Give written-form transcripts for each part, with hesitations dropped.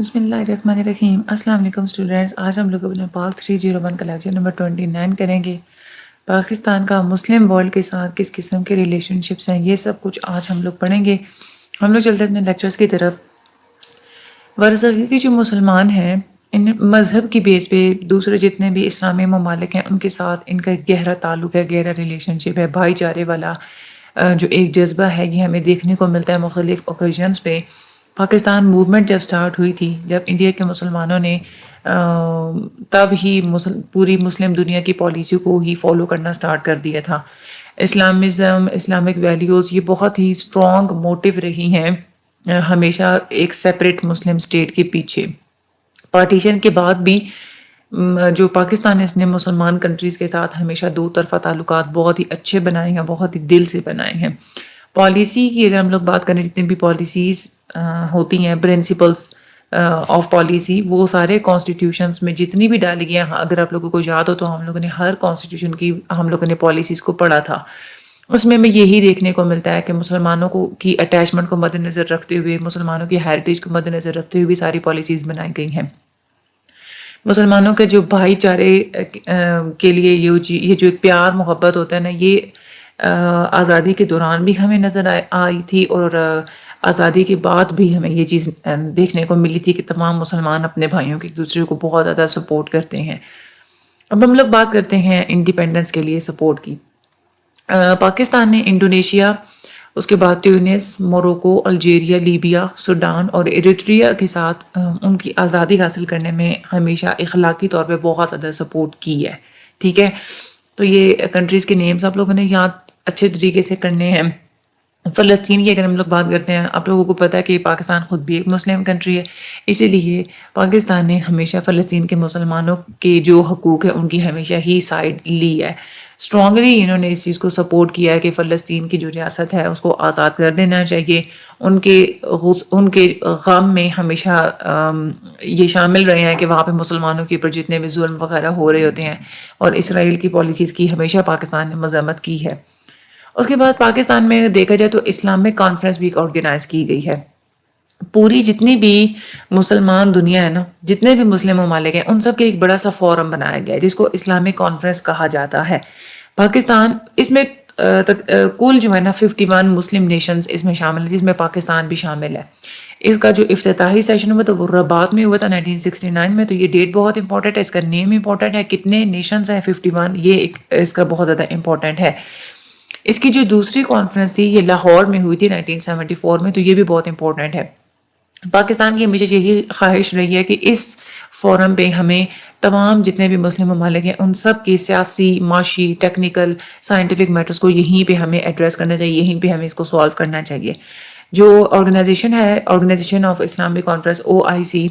بسم اللہ الرحمن الرحیم۔ السلام علیکم اسٹوڈینٹس، آج ہم لوگ اپنے پاک 301 کا لیکچر نمبر 29 کریں گے۔ پاکستان کا مسلم ورلڈ کے ساتھ کس قسم کے ریلیشن شپس ہیں، یہ سب کچھ آج ہم لوگ پڑھیں گے۔ ہم لوگ چلتے ہیں اپنے لیکچرز کی طرف۔ ورثہ کے جو مسلمان ہیں، ان مذہب کی بیس پہ دوسرے جتنے بھی اسلامی ممالک ہیں ان کے ساتھ ان کا ایک گہرا تعلق ہے، گہرا ریلیشن شپ ہے، بھائی چارے والا جو ایک جذبہ ہے، یہ ہمیں دیکھنے کو ملتا ہے مختلف اوکیزنس پہ۔ پاکستان موومنٹ جب سٹارٹ ہوئی تھی، جب انڈیا کے مسلمانوں نے تب ہی پوری مسلم دنیا کی پالیسی کو ہی فالو کرنا سٹارٹ کر دیا تھا۔ اسلامزم، اسلامک ویلیوز یہ بہت ہی اسٹرانگ موٹیو رہی ہیں ہمیشہ ایک سیپریٹ مسلم اسٹیٹ کے پیچھے۔ پارٹیشن کے بعد بھی جو پاکستان ہے اس نے مسلمان کنٹریز کے ساتھ ہمیشہ دو طرفہ تعلقات بہت ہی اچھے بنائے ہیں، بہت ہی دل سے بنائے ہیں۔ پالیسی کی اگر ہم لوگ بات کریں، جتنی بھی پالیسیز ہوتی ہیں، پرنسپلس آف پالیسی، وہ سارے کانسٹیٹیوشنس میں جتنی بھی ڈالی گئی ہیں، اگر آپ لوگوں کو یاد ہو تو ہم لوگوں نے ہر کانسٹیٹیوشن کی ہم لوگوں نے پالیسیز کو پڑھا تھا۔ اس میں یہی دیکھنے کو ملتا ہے کہ مسلمانوں کو کی اٹیچمنٹ کو مد نظر رکھتے ہوئے، مسلمانوں کی ہیریٹیج کو مد نظر رکھتے ہوئے ساری پالیسیز بنائی گئی ہیں۔ مسلمانوں کے جو بھائی چارے کے لیے یہ جو ایک پیار محبت ہوتا ہے نا، یہ آزادی کے دوران بھی ہمیں نظر آئی تھی، اور آزادی کے بعد بھی ہمیں یہ چیز دیکھنے کو ملی تھی کہ تمام مسلمان اپنے بھائیوں کے ایک دوسرے کو بہت زیادہ سپورٹ کرتے ہیں۔ اب ہم لوگ بات کرتے ہیں انڈیپینڈنس کے لیے سپورٹ کی۔ پاکستان نے انڈونیشیا، اس کے بعد تیونس، موروکو، الجیریا، لیبیا، سوڈان اور ایریٹریا کے ساتھ ان کی آزادی حاصل کرنے میں ہمیشہ اخلاقی طور پہ بہت زیادہ سپورٹ کی ہے۔ ٹھیک ہے، تو یہ کنٹریز کے نیمز آپ لوگوں نے یاد اچھے طریقے سے کرنے ہیں۔ فلسطین کی اگر ہم لوگ بات کرتے ہیں، آپ لوگوں کو پتہ ہے کہ پاکستان خود بھی ایک مسلم کنٹری ہے، اسی لیے پاکستان نے ہمیشہ فلسطین کے مسلمانوں کے جو حقوق ہیں ان کی ہمیشہ ہی سائڈ لی ہے۔ اسٹرانگلی انہوں نے اس چیز کو سپورٹ کیا ہے کہ فلسطین کی جو ریاست ہے اس کو آزاد کر دینا چاہیے۔ ان کے غم میں ہمیشہ یہ شامل رہے ہیں کہ وہاں پہ مسلمانوں کے اوپر جتنے بھی ظلم وغیرہ ہو رہے ہوتے ہیں، اور اسرائیل کی پالیسیز کی ہمیشہ پاکستان نے مذمت کی ہے۔ اس کے بعد پاکستان میں دیکھا جائے تو اسلامک کانفرنس بھی آرگنائز کی گئی ہے۔ پوری جتنی بھی مسلمان دنیا ہے نا، جتنے بھی مسلم ممالک ہیں، ان سب کے ایک بڑا سا فورم بنایا گیا ہے جس کو اسلامک کانفرنس کہا جاتا ہے۔ پاکستان اس میں کل جو ہے نا 51 مسلم نیشنز اس میں شامل ہیں، جس میں پاکستان بھی شامل ہے۔ اس کا جو افتتاحی سیشن ہوا تو وہ رباط میں ہوا تھا 1969 میں، تو یہ ڈیٹ بہت امپورٹنٹ ہے، اس کا نیم امپورٹنٹ ہے، کتنے نیشنز ہیں 51، یہ اس کا بہت زیادہ امپورٹنٹ ہے۔ اس کی جو دوسری کانفرنس تھی یہ لاہور میں ہوئی تھی 1974 میں، تو یہ بھی بہت امپورٹنٹ ہے۔ پاکستان کی ہمیشہ یہی خواہش رہی ہے کہ اس فورم پہ ہمیں تمام جتنے بھی مسلم ممالک ہیں ان سب کی سیاسی، معاشی، ٹیکنیکل، سائنٹیفک میٹرز کو یہیں پہ ہمیں ایڈریس کرنا چاہیے، یہیں پہ ہمیں اس کو سالو کرنا چاہیے۔ جو آرگنائزیشن ہے، organisation of Islamic conference OIC،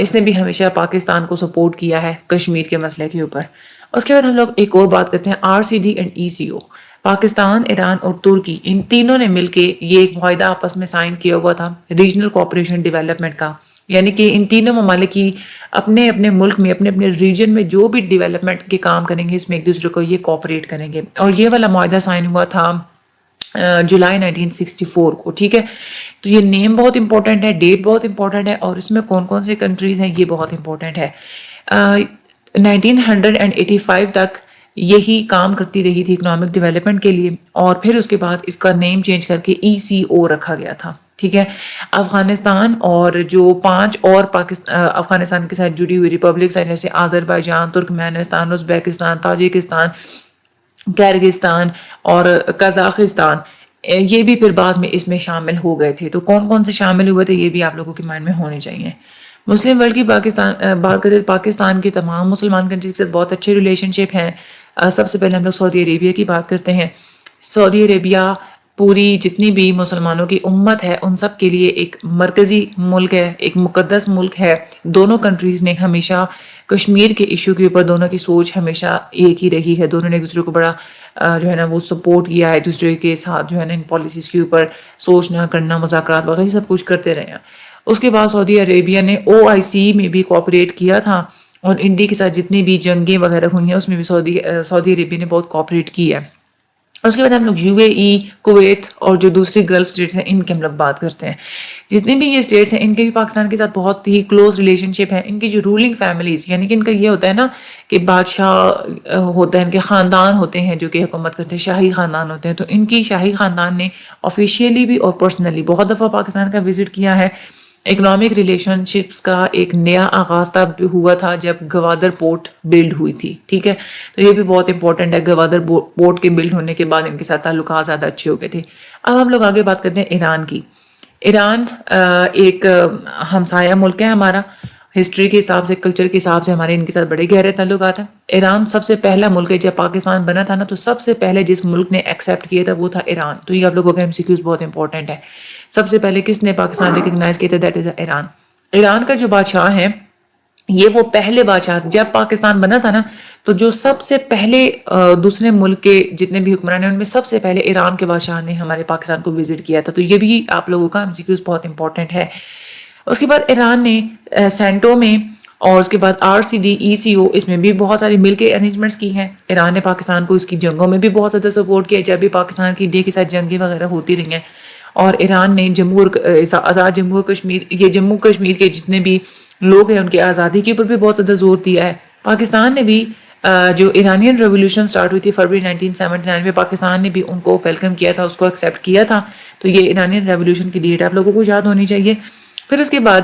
اس نے بھی ہمیشہ پاکستان کو سپورٹ کیا ہے کشمیر کے مسئلے کے اوپر۔ اس کے بعد ہم لوگ ایک اور بات کرتے ہیں، RCD and ECO۔ Pakistan, Iran اور ترکی، ان تینوں نے مل کے یہ ایک معاہدہ آپس میں سائن کیا ہوا تھا ریجنل کوآپریشن ڈیولپمنٹ کا، یعنی کہ ان تینوں ممالک کی اپنے اپنے ملک میں، اپنے اپنے ریجن میں جو بھی ڈیولپمنٹ کے کام کریں گے، اس میں ایک دوسرے کو یہ کوآپریٹ کریں گے، اور یہ والا معاہدہ سائن ہوا تھا جولائی 1964 کو۔ ٹھیک ہے، تو یہ نیم بہت امپورٹنٹ ہے، ڈیٹ بہت امپورٹنٹ ہے، اور اس میں کون کون سے کنٹریز ہیں یہ بہت امپورٹنٹ ہے۔ 1985 تک یہی کام کرتی رہی تھی اکنامک ڈیولپمنٹ کے لیے، اور پھر اس کے بعد اس کا نیم چینج کر کے ECO رکھا گیا تھا۔ ٹھیک ہے، افغانستان اور جو 5 اور افغانستان کے ساتھ جڑی ہوئی ریپبلکس ہیں، جیسے Azerbaijan, Turkmenistan, Uzbekistan, Tajikistan, Kyrgyzstan اور قزاقستان، یہ بھی پھر بعد میں اس میں شامل ہو گئے تھے۔ تو کون کون سے شامل ہوئے تھے یہ بھی آپ لوگوں کے مائنڈ میں ہونے چاہیے۔ مسلم ورلڈ کی بات کرتے پاکستان کے تمام مسلمان کنٹریز کے ساتھ بہت اچھے ریلیشن شپ ہیں۔ سب سے پہلے ہم لوگ سعودی عربیہ کی بات کرتے ہیں۔ سعودی عربیہ پوری جتنی بھی مسلمانوں کی امت ہے ان سب کے لیے ایک مرکزی ملک ہے، ایک مقدس ملک ہے۔ دونوں کنٹریز نے ہمیشہ کشمیر کے ایشو کے اوپر دونوں کی سوچ ہمیشہ ایک ہی رہی ہے، دونوں نے ایک دوسرے کو بڑا جو ہے نا وہ سپورٹ کیا ہے، ایک دوسرے کے ساتھ جو ہے نا ان پالیسیز کے اوپر سوچنا کرنا، مذاکرات وغیرہ سب کچھ کرتے رہے ہیں۔ اس کے بعد سعودی عربیہ نے OIC میں بھی کوآپریٹ کیا تھا، اور انڈیا کے ساتھ جتنی بھی جنگیں وغیرہ ہوئی ہیں اس میں بھی سعودی عربیہ نے بہت کوآپریٹ کی ہے۔ اور اس کے بعد ہم لوگ یو اے ای، کویت اور جو دوسری گلف اسٹیٹس ہیں ان کی ہم لوگ بات کرتے ہیں. جتنے بھی یہ اسٹیٹس ہیں ان کے بھی پاکستان کے ساتھ بہت ہی کلوز ریلیشن شپ ہے. ان کی جو رولنگ فیملیز یعنی کہ ان کا یہ ہوتا ہے نا کہ بادشاہ ہوتا ہے، ان کے خاندان ہوتے ہیں جو کہ حکومت کرتے ہیں، شاہی خاندان ہوتے ہیں. تو ان کی شاہی خاندان نے آفیشیلی بھی اور پرسنلی بہت دفعہ پاکستان کا وزٹ کیا ہے. اکنامک ریلیشن شپس کا ایک نیا آغاز تب ہوا تھا جب گوادر پورٹ بلڈ ہوئی تھی. ٹھیک ہے، تو یہ بھی بہت امپورٹنٹ ہے. گوادر پورٹ کے بلڈ ہونے کے بعد ان کے ساتھ تعلقات زیادہ اچھے ہو گئے تھے. اب ہم لوگ آگے بات کرتے ہیں ایران کی. ایران ایک ہمسایہ ملک ہے ہمارا. ہسٹری کے حساب سے، کلچر کے حساب سے ہمارے ان کے ساتھ بڑے گہرے تعلقات ہیں. ایران سب سے پہلا ملک ہے. جب پاکستان بنا تھا نا تو سب سے پہلے جس ملک نے ایکسیپٹ کیا تھا وہ تھا ایران. تو یہ آپ لوگوں کا ایم سی کیوز بہت امپورٹنٹ ہے. سب سے پہلے کس نے پاکستان ریکگنائز کیا تھا؟ That is Iran. ایران کا جو بادشاہ ہے یہ وہ پہلے بادشاہ، جب پاکستان بنا تھا نا تو جو سب سے پہلے دوسرے ملک کے جتنے بھی حکمران ہیں ان میں سب سے پہلے ایران کے بادشاہ نے ہمارے پاکستان کو وزٹ کیا تھا. تو یہ بھی آپ لوگوں کا ایم سی کیوز بہت امپورٹنٹ ہے. اس کے بعد ایران نے سینٹو میں اور اس کے بعد آر سی ڈی ای سی او اس میں بھی بہت ساری مل کے ارینجمنٹس کی ہیں. ایران نے پاکستان کو اس کی جنگوں میں بھی بہت زیادہ سپورٹ کیا جب بھی پاکستان کی انڈیا کے ساتھ جنگیں وغیرہ ہوتی رہی ہیں. اور ایران نے آزاد جموں کشمیر، یہ جموں کشمیر کے جتنے بھی لوگ ہیں ان کی آزادی کے اوپر بھی بہت زیادہ زور دیا ہے. پاکستان نے بھی جو ایرانین ریولیوشن سٹارٹ ہوئی تھی فروری 1979 میں، پاکستان نے بھی ان کو ویلکم کیا تھا، اس کو ایکسیپٹ کیا تھا. تو یہ ایرانین ریولیوشن کی ڈیٹ آپ لوگوں کو یاد ہونی چاہیے. پھر اس کے بعد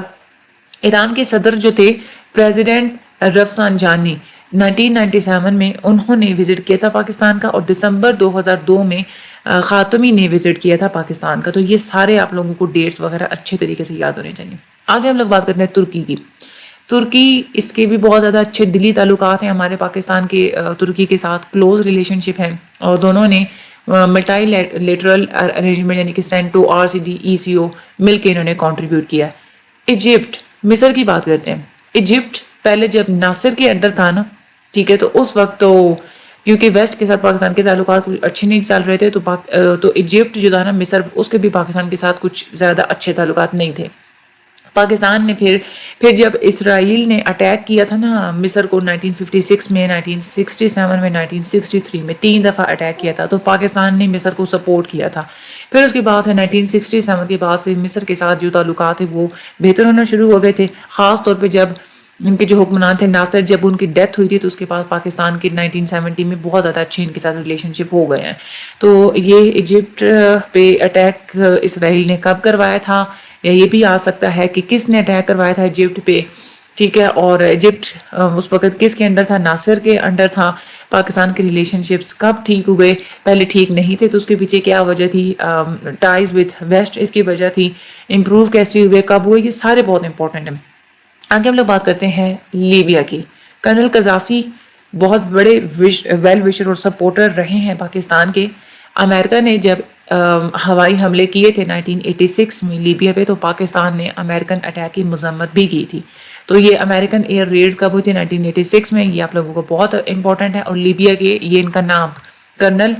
ایران کے صدر جو تھے پریزیڈنٹ رفسنجانی 1997 میں انہوں نے وزٹ کیا تھا پاکستان کا. اور دسمبر 2002 میں خاتمی نے وزٹ کیا تھا پاکستان کا. تو یہ سارے آپ لوگوں کو ڈیٹس وغیرہ اچھے طریقے سے یاد ہونے چاہیے. آگے ہم لوگ بات کرتے ہیں ترکی کی. ترکی، اس کے بھی بہت زیادہ اچھے دلی تعلقات ہیں ہمارے پاکستان کے ترکی کے ساتھ، کلوز ریلیشن شپ ہیں. اور دونوں نے ملٹائی لیٹرل ارینجمنٹ یعنی کہ سینٹو، آر سی ڈی ای سی او مل کے انہوں نے کنٹریبیوٹ کیا. ایجپٹ، مصر کی بات کرتے ہیں. ایجپٹ پہلے جب ناصر کے انڈر تھا نا، ٹھیک ہے، تو اس وقت تو کیونکہ ویسٹ کے ساتھ پاکستان کے تعلقات کچھ اچھے نہیں چل رہے تھے تو ایجپٹ جو تھا نا مصر، اس کے بھی پاکستان کے ساتھ کچھ زیادہ اچھے تعلقات نہیں تھے. پاکستان نے پھر جب اسرائیل نے اٹیک کیا تھا نا مصر کو 1956 میں، 1967 میں، 1963 میں 3 دفعہ اٹیک کیا تھا، تو پاکستان نے مصر کو سپورٹ کیا تھا. پھر اس کے بعد سے 1967 کے بعد سے مصر کے ساتھ جو تعلقات ہیں وہ بہتر ہونا شروع ہو گئے تھے. خاص طور پہ جب ان کے جو حکمران تھے ناصر، جب ان کی ڈیتھ ہوئی تھی تو اس کے بعد پاکستان کے 1970 میں بہت زیادہ اچھے ان کے ساتھ ریلیشن شپ ہو گئے ہیں. تو یہ ایجپٹ پہ اٹیک اسرائیل نے کب کروایا تھا، یا یہ بھی آ سکتا ہے کہ کس نے اٹیک کروایا تھا ایجپٹ پہ، ٹھیک ہے، اور ایجپٹ اس وقت کس کے انڈر تھا؟ ناصر کے انڈر تھا. پاکستان کے ریلیشن شپس کب ٹھیک ہوئے؟ پہلے ٹھیک نہیں تھے، تو اس کے پیچھے کیا وجہ تھی؟ ٹائز وتھ ویسٹ اس کی وجہ تھی. امپروو کیسے ہوئے، کب ہوئے، یہ سارے بہت امپورٹنٹ ہیں. آگے ہم لوگ بات کرتے ہیں لیبیا کی. کرنل قذافی بہت بڑے ویل وشر اور سپورٹر رہے ہیں پاکستان کے. امریکہ نے جب ہوائی حملے کیے تھے 1986 میں لیبیا پہ، تو پاکستان نے امریکن اٹیک کی مذمت بھی کی تھی. تو یہ امریکن ایئر ریڈز کب ہوئی تھی؟ 1986 میں. یہ آپ لوگوں کو بہت امپورٹنٹ ہے. اور لیبیا کے یہ ان کا نام کرنل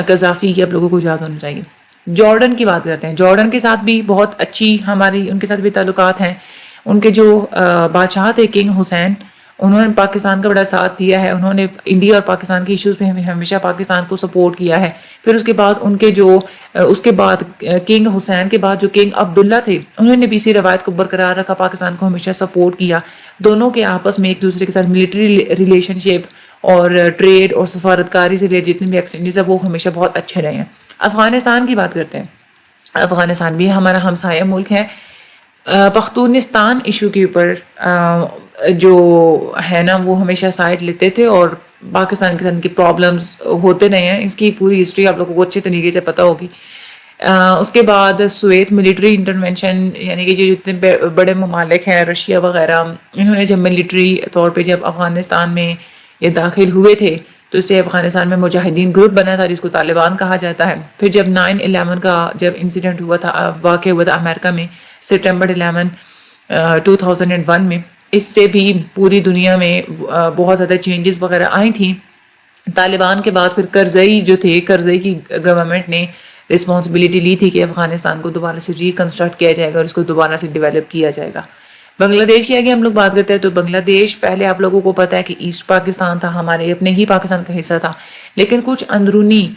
قذافی، یہ آپ لوگوں کو یاد ہونا چاہیے. جارڈن کی بات کرتے ہیں. جارڈن کے ساتھ بھی بہت اچھی ہماری ان کے ساتھ بھی تعلقات ہیں. ان کے جو بادشاہ تھے کنگ حسین، انہوں نے پاکستان کا بڑا ساتھ دیا ہے. انہوں نے انڈیا اور پاکستان کے ایشوز پہ ہمیشہ پاکستان کو سپورٹ کیا ہے. پھر اس کے بعد اس کے بعد کنگ حسین کے بعد جو کنگ عبداللہ تھے، انہوں نے بھی اسی روایت کو برقرار رکھا، پاکستان کو ہمیشہ سپورٹ کیا. دونوں کے آپس میں ایک دوسرے کے ساتھ ملٹری ریلیشن شپ اور ٹریڈ اور سفارتکاری سے جتنے بھی ایکسچینجز ہیں وہ ہمیشہ بہت اچھے رہے ہیں. افغانستان کی بات کرتے ہیں. افغانستان بھی ہمارا ہمسایہ ملک ہے. پختونستان ایشو کے اوپر جو ہے نا وہ ہمیشہ سائڈ لیتے تھے، اور پاکستان کے ساتھ کی پرابلمز ہوتے رہے ہیں. اس کی پوری ہسٹری آپ لوگوں کو اچھے طریقے سے پتہ ہوگی. اس کے بعد سوویت ملٹری انٹرونشن یعنی کہ جو جتنے بڑے ممالک ہیں رشیا وغیرہ، انہوں نے جب ملٹری طور پہ جب افغانستان میں یہ داخل ہوئے تھے تو اس سے افغانستان میں مجاہدین گروپ بنا تھا جس کو طالبان کہا جاتا ہے. پھر جب 9/11 کا جب انسیڈنٹ ہوا تھا، واقع ہوا تھا امریکہ میں سپٹمبر 11 2001 میں، اس سے بھی پوری دنیا میں بہت زیادہ چینجز وغیرہ آئی تھیں. طالبان کے بعد پھر کرزئی جو تھے، کرزئی کی گورنمنٹ نے رسپانسبلٹی لی تھی کہ افغانستان کو دوبارہ سے ریکنسٹرکٹ کیا جائے گا اور اس کو دوبارہ سے ڈیولپ کیا جائے گا. بنگلہ دیش کی آگے ہم لوگ بات کرتے ہیں. تو بنگلہ دیش پہلے آپ لوگوں کو پتہ ہے کہ ایسٹ پاکستان تھا، ہمارے اپنے ہی پاکستان کا حصہ تھا، لیکن کچھ اندرونی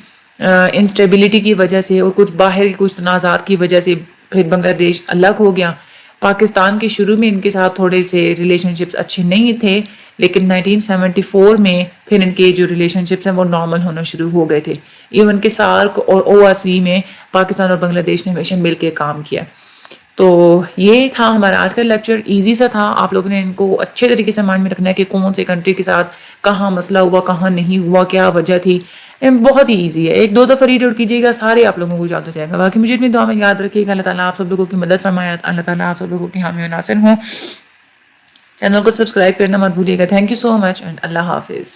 انسٹیبلٹی کی وجہ سے اور کچھ باہر کے کچھ تنازعات کی وجہ سے پھر بنگلہ دیش الگ ہو گیا. پاکستان کے شروع میں ان کے ساتھ تھوڑے سے ریلیشن شپس اچھے نہیں تھے، لیکن 1974 میں پھر ان کے جو ریلیشن شپس ہیں وہ نارمل ہونا شروع ہو گئے تھے. ایون کہ سارک اور او آر سی میں پاکستان اور بنگلہ دیش نے ہمیشہ مل کے کام کیا. تو یہ تھا ہمارا آج کا لیکچر. ایزی سا تھا، آپ لوگوں نے ان کو اچھے طریقے سے مائنڈ میں رکھنا ہے کہ کون سے کنٹری کے ساتھ کہاں مسئلہ ہوا، کہاں نہیں ہوا، کیا وجہ تھی. بہت ہی ایزی ہے، ایک دو دفعہ ریڈ آؤٹ کیجیے گا، سارے آپ لوگوں کو یاد ہو جائے گا. باقی مجھے اپنی دعا میں یاد رکھیے گا. اللہ تعالیٰ آپ سب لوگوں کی مدد فرمائے، اللہ تعالیٰ آپ سب لوگوں کی حامی و ناصر ہوں. چینل کو سبسکرائب کرنا مت بھولیے گا. Thank you so much and اللہ حافظ.